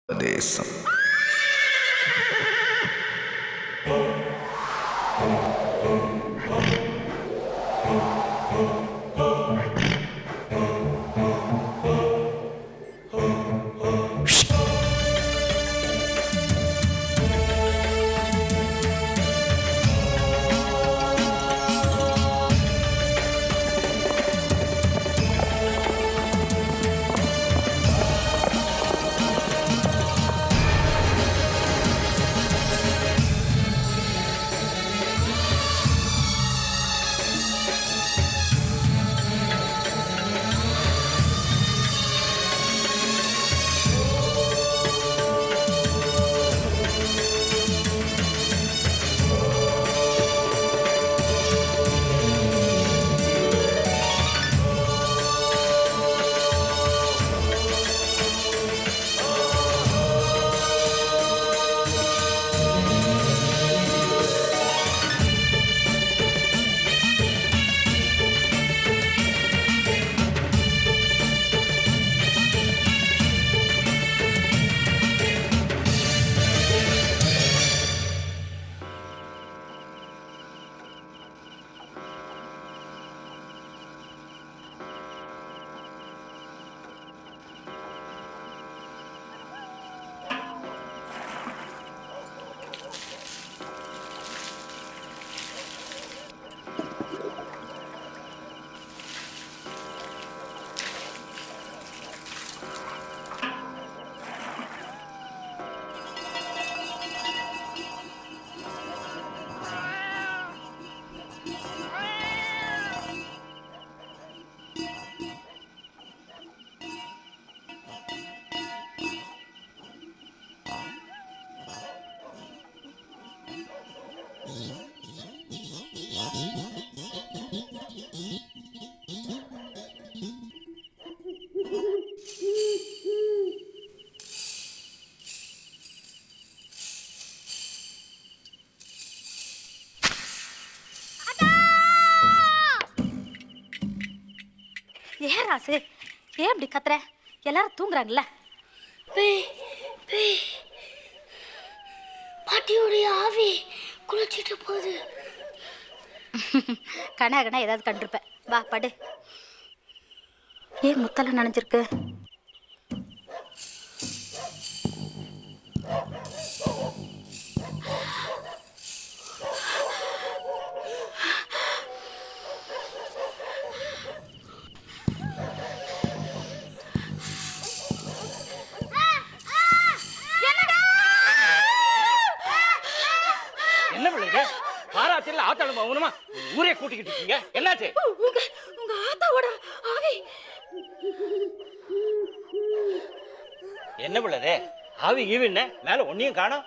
பிரதேசம். ஏன் ராசு, ஏன் இப்படி கத்துற? எல்லாரும் தூங்குறாங்கல்ல. பாட்டியோடைய ஆவி குளிச்சிட்டு போகுது. கணா ஏதாவது கண்டிருப்பேன். வா படு. ஏன் முத்தெல்லாம் நனைஞ்சிருக்கு? ஊரே கூட்டிக்கிட்டு இருக்கீங்க, என்னாச்சு? உங்க ஆத்தாவோட ஆவி. என்ன பிள்ளை ஆவி ஈவின்ன மேல ஒன்னையும் காணோம்.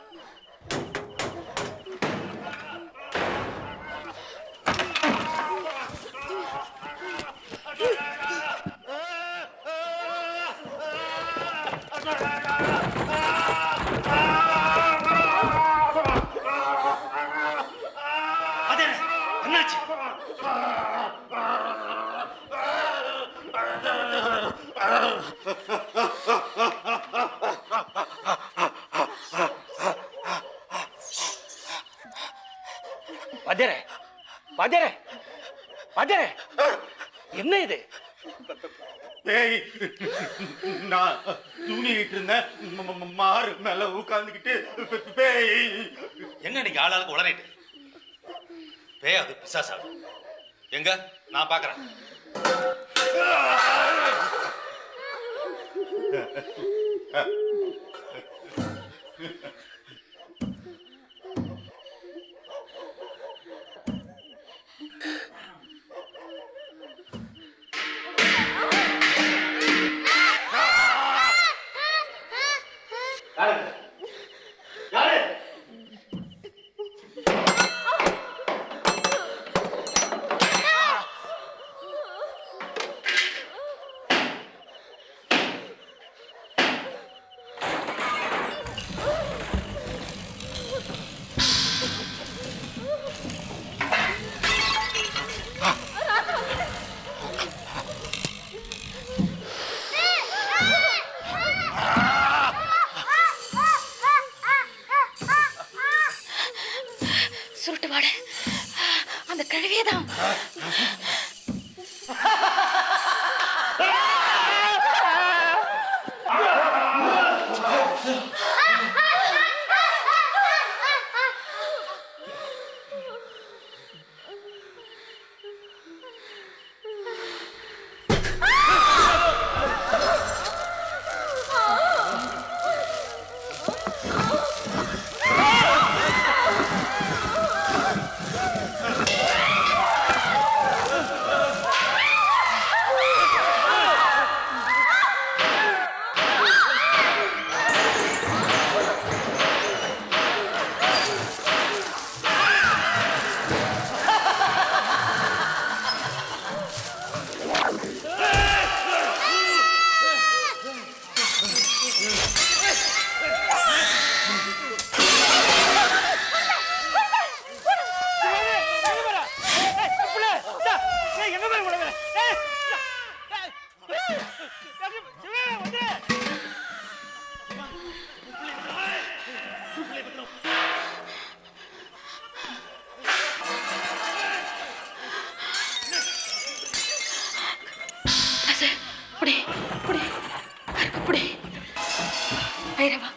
என்ன இது? நான் தூங்கிட்டு இருந்தேன், மாறு மேல உட்கார்ந்துக்கிட்டு பேய். என்ன நீங்க ஆளாளுக்கு உளறிட்டு? பேய் அது பிசாசா? எங்க நான் பாக்குறேன். புடி புடி புடி ஐரவா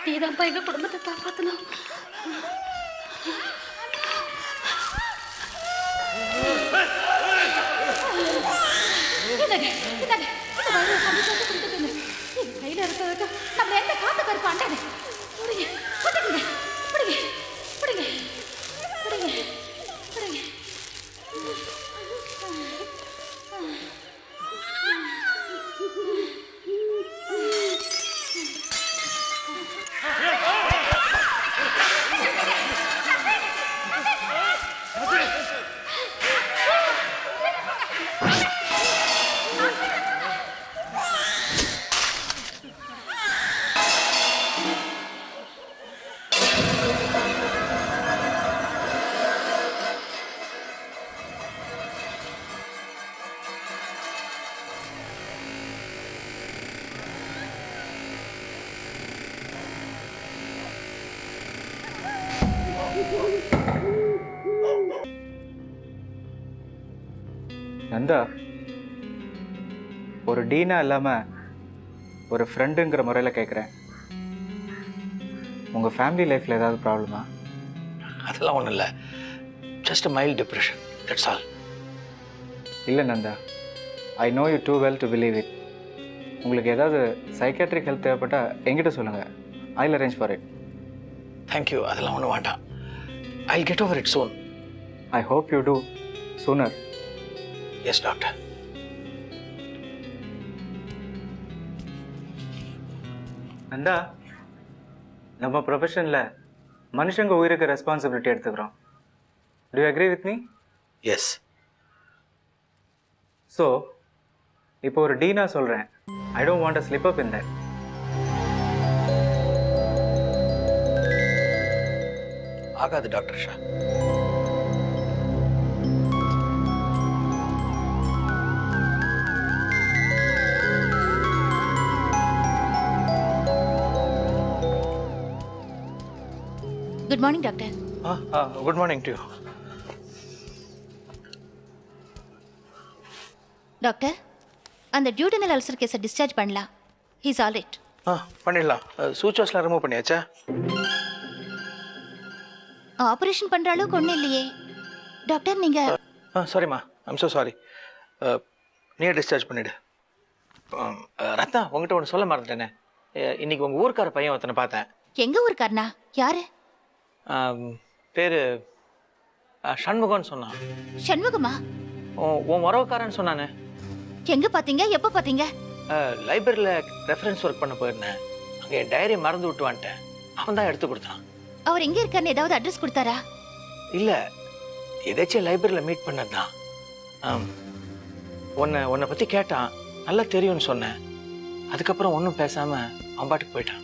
நீதான்ப்பா எங்க குடும்பத்தை காப்பாத்தணும். கையில இருக்க நம்ம எந்த காத்து கருப்பு அண்டாது. புடிங்க புடிங்க புடிங்க புடிங்க புடிங்க புடிங்க. நந்தா, ஒரு டீனா இல்லாமல் ஒரு ஃப்ரெண்டுங்கிற முறையில் கேட்குறேன். உங்கள் ஃபேமிலி லைஃப்பில் ஏதாவது ப்ராப்ளமா? அதெல்லாம் ஒன்றும் இல்லை, just mild depression, that's all. இல்லை Nanda, I know you too well to believe it. உங்களுக்கு ஏதாவது சைக்காட்ரிக் ஹெல்ப் தேவைப்பட்டால் என்கிட்ட சொல்லுங்கள். I will arrange for it. Thank you, அதெல்லாம் ஒன்றும் வேண்டாம். I get over it soon. I hope you too sooner. Yes doctor. Nanda, நம்ம ப்ரொஃபஷனில் மனுஷங்க உயிருக்கு ரெஸ்பான்சிபிலிட்டி எடுத்துக்கிறோம். Do you agree with me? Yes. So இப்போ ஒரு டீனா சொல்கிறேன். I don't want a slip up in that. ஆகாது doctor Shah. Good morning doctor. Good morning to you. Doctor, அந்த டியூட்டினல் அல்சர் கேஸை டிஸ்சார்ஜ் பண்ணலாம். He's all right. பண்ணிடலாம். சூச்சர்ஸ்லாம் ரிமூவ் பண்ணியாச்சா? ஆப்ரேஷன் பண்ணுற அளவுக்கு ஒன்றும் இல்லையே டாக்டர். நீங்கள் சாரிம்மா, ஐம் ஸோ சாரி. நீயே டிஸ்சார்ஜ் பண்ணிவிடு. ரத்னா, உங்ககிட்ட ஒன்று சொல்ல மறந்துட்டேனே. இன்னைக்கு உங்கள் ஊருக்கார பையன் ஒருத்தனை பார்த்தேன். எங்கள் ஊருக்காரனா? யாரு? பேர் சண்முகம்னு சொன்னான். சண்முகமா? உன் உறவுக்காரன்னு சொன்னானே. எங்கே பார்த்தீங்க? எப்போ பார்த்தீங்க? லைப்ரரியில் ரெஃபரன்ஸ் ஒர்க் பண்ண போயிருந்தேன். அங்கே என் டைரியை மறந்து விட்டு வந்துட்டேன். அவன் தான் எடுத்து கொடுத்தான். அவர் எங்கே இருக்காருன்னு ஏதாவது அட்ரஸ் கொடுத்தாரா? இல்லை, எதாச்சும் லைப்ரரியில் மீட் பண்ணது தான். உன்னை பற்றி கேட்டான். நல்லா தெரியும்னு சொன்னேன். அதுக்கப்புறம் ஒன்றும் பேசாமல் அவன் பாட்டுக்கு போயிட்டான்.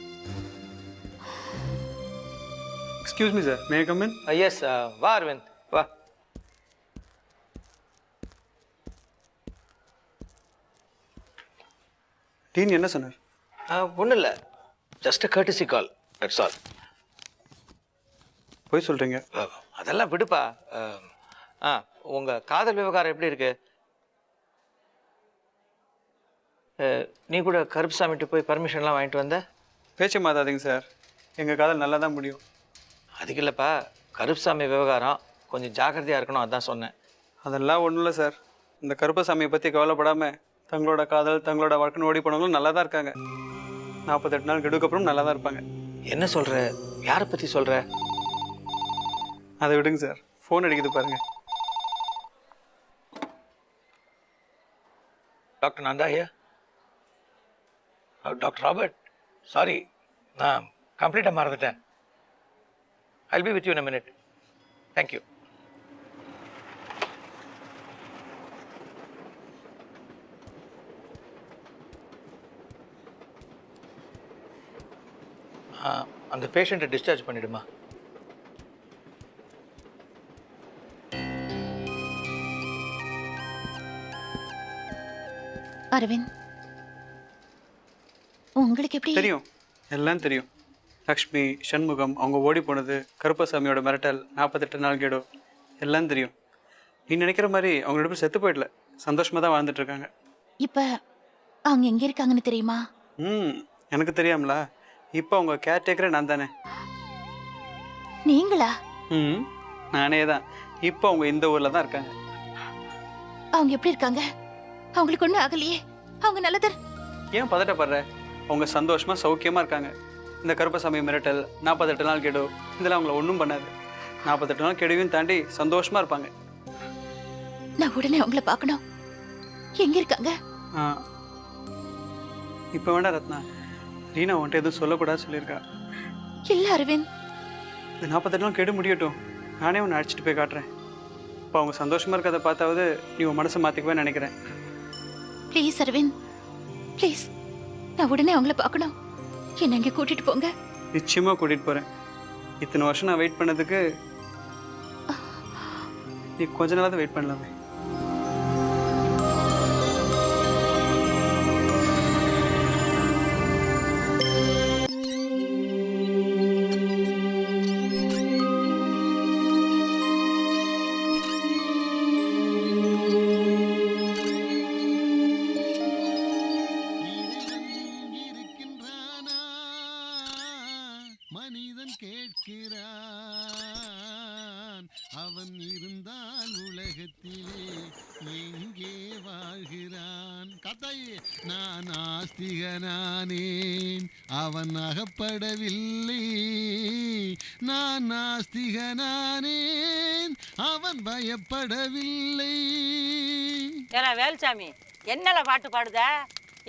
Excuse me sir, may I come in? Yes, வா அரவிந்த், வா. டீன் என்ன சொன்னார்? ஒன்றும் இல்லை, just a courtesy call, that's all. போய் சொல்கிறீங்க. அதெல்லாம் விடுப்பா. உங்கள் காதல் விவகாரம் எப்படி இருக்கு? நீ கூட கருப்புசாமிட்டு போய் பர்மிஷன்லாம் வாங்கிட்டு வந்த? பேச்ச மாத்தாதீங்க சார், எங்கள் காதல் நல்லா தான் முடியும். அதுக்கு இல்லைப்பா, கருப்புசாமி விவகாரம் கொஞ்சம் ஜாக்கிரதையாக இருக்கணும், அதான் சொன்னேன். அதெல்லாம் ஒன்றும் இல்லை சார். இந்த கருப்பசாமியை பற்றி கவலைப்படாமல் தங்களோட காதல் தங்களோட வாழ்க்கைன்னு ஓடி போனவங்களும் நல்லா தான் இருக்காங்க. 48 நாள் கெடுக்கு அப்புறம் நல்லா தான் இருப்பாங்க. என்ன சொல்கிற? யாரை பற்றி சொல்கிற? அதை விடுங்க சார், ஃபோன் அடிக்குது பாருங்க. டாக்டர் நந்தா ஐயா. டாக்டர் ராபர்ட், சாரி, நான் கம்ப்ளீட்டாக மறந்துட்டேன். I'll be with you in a minute. Thank you. அந்த பேஷண்ட்டை டிஸ்சார்ஜ் பண்ணிடுமா? அரவிந்த், உங்களுக்கு எப்படி தெரியும்? எல்லாம் தெரியும். லக்ஷ்மி, சண்முகம், அவங்க ஓடி போனது, கருப்பசாமியோட மிரட்டல், 48 நாள் கேடோ, எல்லாம் தெரியும். நீ நினைக்கிற மாதிரி அவங்க 2 பேரும் செத்து போயிடல, சந்தோஷமாக தான் வாழ்ந்துட்டு இருக்காங்க. இப்போ அவங்க எங்க இருக்காங்கன்னு தெரியுமா? எனக்கு தெரியாமல. இப்போ அவங்க கேர்டேக்கரே நான் தானே. நீங்களா? நானே தான். இப்போ அவங்க இந்த ஊர்ல தான் இருக்காங்க. அவங்க எப்படி இருக்காங்க? அவங்களுக்கு ஒண்ணும் ஆகலையே? அவங்க நல்லது. ஏன் பதட்டப்படுற? அவங்க சந்தோஷமா சௌக்கியமா இருக்காங்க. இந்த கருப்பசாமி மிரட்டல் 48 நாள் கெடு இதெல்லாம் அவங்கள ஒன்றும் பண்ணாது. 48 நாள் கெடுவையும் தாண்டி சந்தோஷமா இருப்பாங்க. நான் உடனே அவங்கள பார்க்கணும். எங்க இருக்காங்க? இப்போ வேண்டாம் ரத்னா. ரீனா உன்ட்ட எதுவும் சொல்லக்கூடாது சொல்லியிருக்கா. இல்ல அரவிந்த், இந்த 48 நாள் கெடு முடியட்டும். நானே உன்னை அழைச்சிட்டு போய் காட்டுறேன். இப்போ அவங்க சந்தோஷமா இருக்கிறத பார்த்தாவது நீ உன் மனசை மாற்றிக்குவே நினைக்கிறேன். Please Aravind, please. நான் உடனே அவங்கள பார்க்கணும். என்ன இங்கே கூட்டிட்டு போங்க. நிச்சயமாக கூட்டிகிட்டு போகிறேன். இத்தனை வருஷம் நான் வெயிட் பண்ணதுக்கு நீ கொஞ்ச நாளாவது வெயிட் பண்ணலாமே. மனிதன் கேட்கிறான், அவன் இருந்தால் உலகத்திலே எங்கே வாழ்கிறான்? கதை நான் ஆஸ்திகனானேன், அவன் அகப்படவில்லை. நான் ஆஸ்திகனானேன், அவன் பயப்படவில்லை. ஏன்னா வேலுசாமி என்னல பாட்டு பாடுத?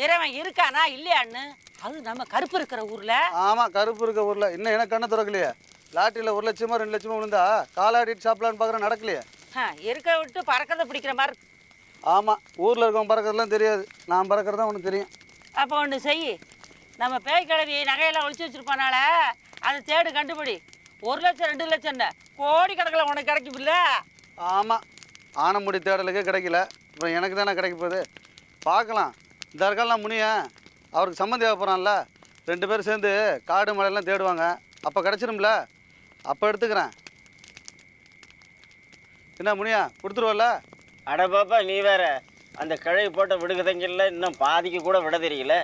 இறைவன் இருக்கானா இல்லையான்னு? அது நம்ம கருப்பு இருக்கிற ஊர்ல. ஆமா, கருப்பு இருக்க ஊர்ல. இன்னும் எனக்கு கண்ணை திறக்கலையே. லாட்டரியில 1 லட்சமோ 2 லட்சமோ விழுந்தா காலாடிட்டு சாப்பிடலான்னு பாக்குறேன், நடக்கலையே. இருக்க விட்டு பறக்கிறத பிடிக்கிற மாதிரி. ஆமா, ஊர்ல இருக்கவன் பறக்கிறதுலாம் தெரியாது, நான் பறக்கிறதா உனக்கு தெரியும். அப்போ ஒன்று செய், நம்ம பேய் கிழவி நகையெல்லாம் ஒழிச்சு வச்சிருப்பானால அதை தேடு, கண்டுபிடி. 1 லட்சம் 2 லட்சம் கோடி கணக்கில் உனக்கு கிடைக்குமில்ல? ஆமா, ஆனமுடி தேடலுக்கே கிடைக்கல, அப்புறம் எனக்கு தானே கிடைக்க போகுது. பார்க்கலாம். இந்த இருக்கலாம் முனிய, அவருக்கு சம்மந்தி ஆக போகிறான்ல, 2 பேரும் சேர்ந்து காடு மலையெல்லாம் தேடுவாங்க. அப்போ கிடச்சிரும்ல, அப்போ எடுத்துக்கிறேன். என்ன முனியா, கொடுத்துருவல்ல? அட பாப்பா, நீ வேற. அந்த கிழவி போட்ட விடுகதைங்கள்ல இன்னும் பாதிக்கு கூட விட தெரியல.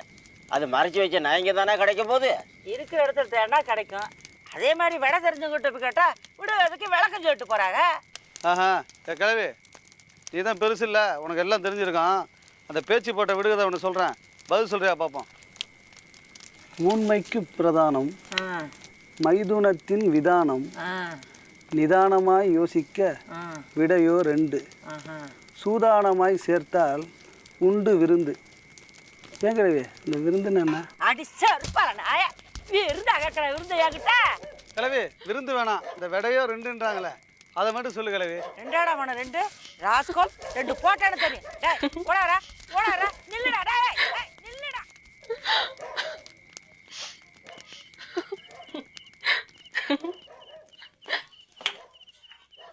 அது மறைச்சி வச்ச நாய்ங்க தானே கிடைக்க போகுது. இருக்கிற இடத்துல தேடினா கிடைக்கும். அதே மாதிரி விட தெரிஞ்சவங்கிட்ட போய் கேட்டால் விடுறதுக்கு விளக்கம் சொல்லிட்டு போகிறாங்க. ஆஹா, கிழவி நீ தான் பெருசு இல்லை, உனக்கு எல்லாம் தெரிஞ்சிருக்கான். அந்த பேச்சு போட்ட விடுகதை ஒன்று சொல்கிறேன், பதில் சொல்றியா பார்ப்போம். உண்மைக்கு பிரதானம் மைதுனத்தின் விதானம், நிதானமாய் யோசிக்க விடையோ 2, சூதானமாய் சேர்த்தால் உண்டு விருந்து. ஏன் கிழவி, இந்த விருந்துன்னு என்ன? அடி சார் விருந்து அகக்கிற விருந்து என்கிட்ட. கிழவி விருந்து வேணாம், இந்த விடையோ 2ன்றாங்களே, அதை மட்டும் சொல்லு கிழவி. 2 வேணும், 2 ராஸ்கோல் 2 போட்டான்னு தெரியும். போடாரா போடாரா, நில்லுடா டேய், நில்லுடா.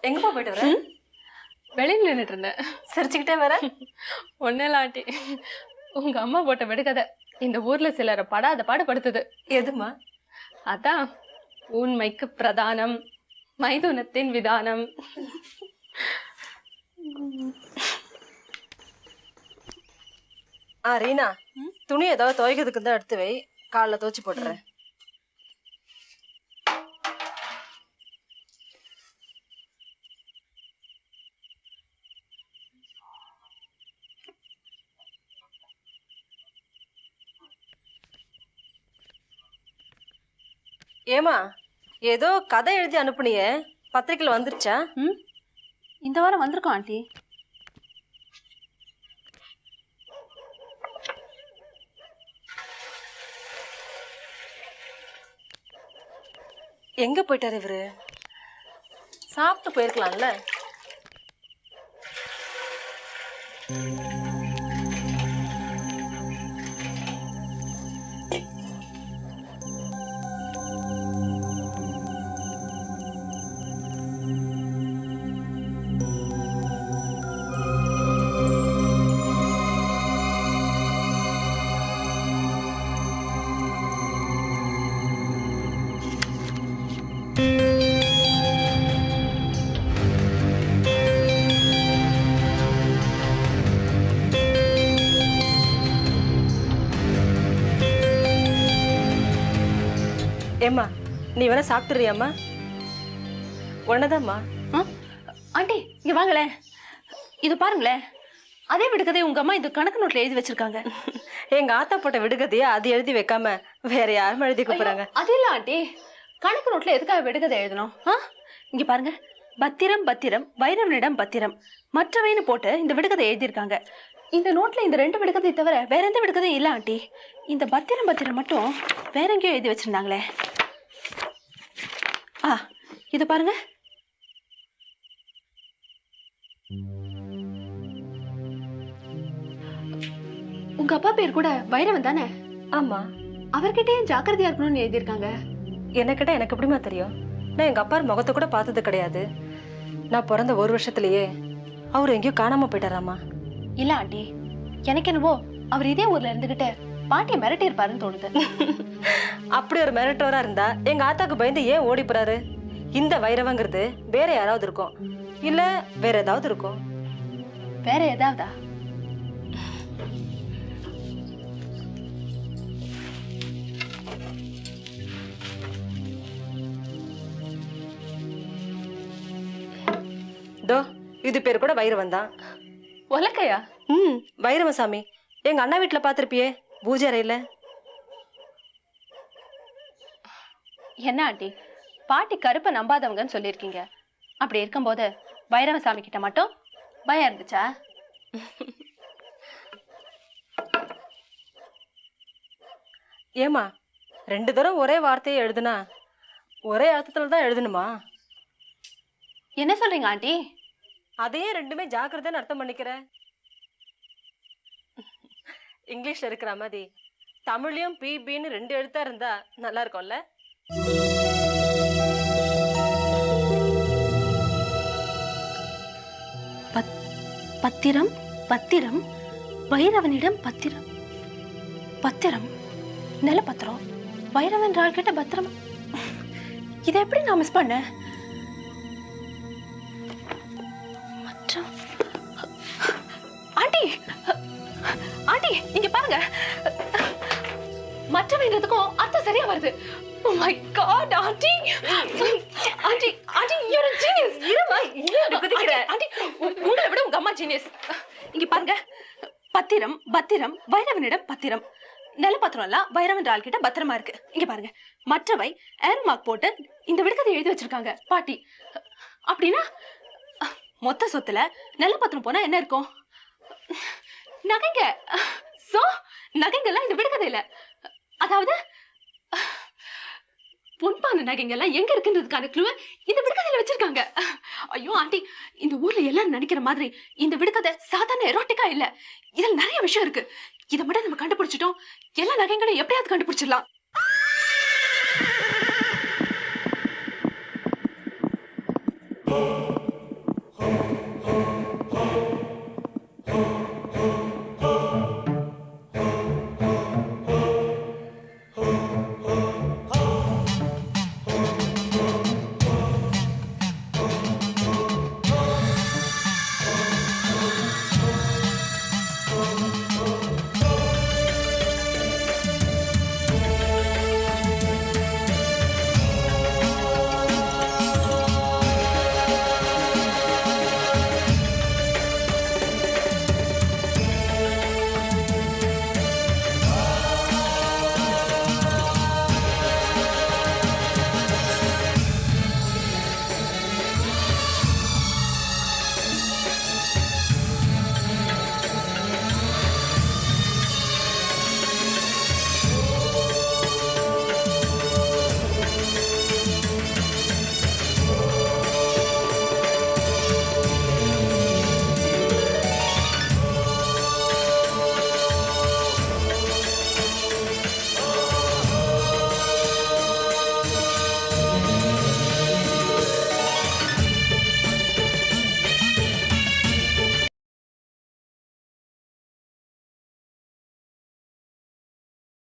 எங்கப்பா போயிட்டு வர? வெளியில் நின்றுட்டு இருந்தேன். சிரிச்சுக்கிட்டே வர? ஒன்னெல்லாம் ஆண்டி, உங்க அம்மா போட்ட விடுகதை இந்த ஊர்ல சிலரை படாத பாடுபடுத்துது. எதுமா? அதான் உண்மைக்கு பிரதானம் மைதுனத்தின் விதானம். ரீனா, துணி ஏதாவது துவைக்கிறதுக்கு தான் எடுத்து வை, காலைல துவைச்சு போட்டுறேன். ஏமா, ஏதோ கதை எழுதி அனுப்புனியே, பத்திரிக்கையில் வந்துருச்சா? இந்த வாரம் வந்திருக்கோம் ஆண்டி. எங்க போயிட்டாரு இவரு? சாப்பிட்டு போயிருக்கலாம்ல. ஏம்மா நீ வேணா சாப்பிட்டுறியாம்மா? ஒன்னதாம்மா. ஆண்டி இங்க வாங்களேன், இது பாருங்களேன். அதே விடுகதை உங்க அம்மா இந்த கணக்கு நோட்ல எழுதி வச்சிருக்காங்க. எங்க ஆத்தா போட்ட விடுகதையை அது எழுதி வைக்காம வேற யாரும் எழுதி கூப்பிடுறாங்க? அது இல்ல ஆண்டி, கணக்கு நோட்ல எதுக்காக விடுகதை எழுதணும்? இங்க பாருங்க, பத்திரம் பத்திரம் வைரவனிடம் பத்திரம் மற்றவைன்னு போட்டு இந்த விடுகதை எழுதியிருக்காங்க. இந்த நோட்ல இந்த 2 விடுகதை தவிர வேற எந்த விடுகதையும் இல்ல ஆண்டி. இந்த பத்திரம் பத்திரம் மட்டும் வேற எங்கேயோ எழுதி வச்சிருந்தாங்களே. இது பாருங்க. உங்க அப்பா பேர் கூட வைரவன் தானே? ஆமா. அவர்கிட்டயே ஜாக்கிரதையா இருக்கணும்னு எழுதியிருக்காங்க. எனக்கிட்ட எனக்கு எப்படிமா தெரியும்? நான் எங்க அப்பா முகத்தை கூட பார்த்தது கிடையாது. நான் பிறந்த 1 வருஷத்துலயே அவர் எங்கேயோ காணாம போயிட்டாராமா. இல்ல ஆண்டி, எனக்கு என்னவோ அவர் இதே ஊர்ல இருந்துகிட்டு பாட்டியை மிரட்டி இருப்பாருன்னு தோணுது. அப்படி ஒரு மிரட்டோரா இருந்தா எங்க ஆத்தாக்கு பயந்து ஏன் ஓடி போறாரு? இந்த வைரவங்கிறது வேற யாராவது இருக்கும், இல்ல வேற ஏதாவது இருக்கும். வேற ஏதாவதா? இது பேர் கூட வைரவன் தான். உலக்கையா? வைரவசாமி எங்க அண்ணா வீட்டுல பாத்திருப்பியே, பூஜை அறையில. என்ன ஆண்டி, பாட்டி கருப்பை நம்பாதவங்கன்னு சொல்லியிருக்கீங்க. அப்படி இருக்கும்போது வைரவசாமி கிட்ட மட்டும் பயம் இருந்துச்சா? ஏமா 2 தரம் ஒரே வார்த்தையை எழுதுனா ஒரே அர்த்தத்துல தான் எழுதணுமா? என்ன சொல்றீங்க ஆண்டி? அதையே 2மே ஜாக்கிரதைன்னு அர்த்தம் பண்ணிக்கிற. இங்கிலீஷ்ல இருக்கிற மாதிரி தமிழ்லயும் பிபின்னு 2 எழுத்தா இருந்தா நல்லா இருக்கும்ல? பத்திரம் பத்திரம் வைரவனிடம் பத்திரம் பத்திரம் நிலப்பத்திரம் வைரவன் ராள்கிட்ட பத்திரம். இதை எப்படி நான் மிஸ் பண்ண? ஆண்டி ஆண்டி இங்க பாருங்க, மற்றவங்கிறதுக்கும் அர்த்தம் சரியா வருது. Oh my god aunty, aunty aunty you're a genius. இருமா, ஏன் குதிக்கிற? ஆண்டி உங்களை விட உங்க அம்மா ஜீனியஸ். இங்க பாருங்க, பத்திரம் பத்திரம் வைரவனிடம் பத்திரம் நிலப்பத்திரம் எல்லாம் வைரவன் ராள் கிட்ட பத்திரமா இருக்கு. இங்க பாருங்க, மற்றவை ஏர் மார்க் போட்டு இந்த விடுகதை எழுதி வச்சிருக்காங்க பாட்டி. அப்படின்னா மொத்த சொத்துல நிலப்பத்திரம் போனா என்ன இருக்கும்? நகைங்க. சோ நகைங்கெல்லாம் இந்த விடுகதையில, அதாவது பொன்பான நகைங்கெல்லாம் எங்க இருக்குன்றதுக்கான க்ளூ இந்த விடுகதையில வச்சிருக்காங்க. ஐயோ ஆண்டி, இந்த ஊர்ல எல்லாரும் நினைக்கிற மாதிரி இந்த விடுகதை சாதாரண எரோட்டிக்கா இல்ல. இதுல நிறைய விஷயம் இருக்கு. இதை மட்டும் நம்ம கண்டுபிடிச்சிட்டோம், எல்லா நகைங்களையும் எப்படியாவது கண்டுபிடிச்சிடலாம்.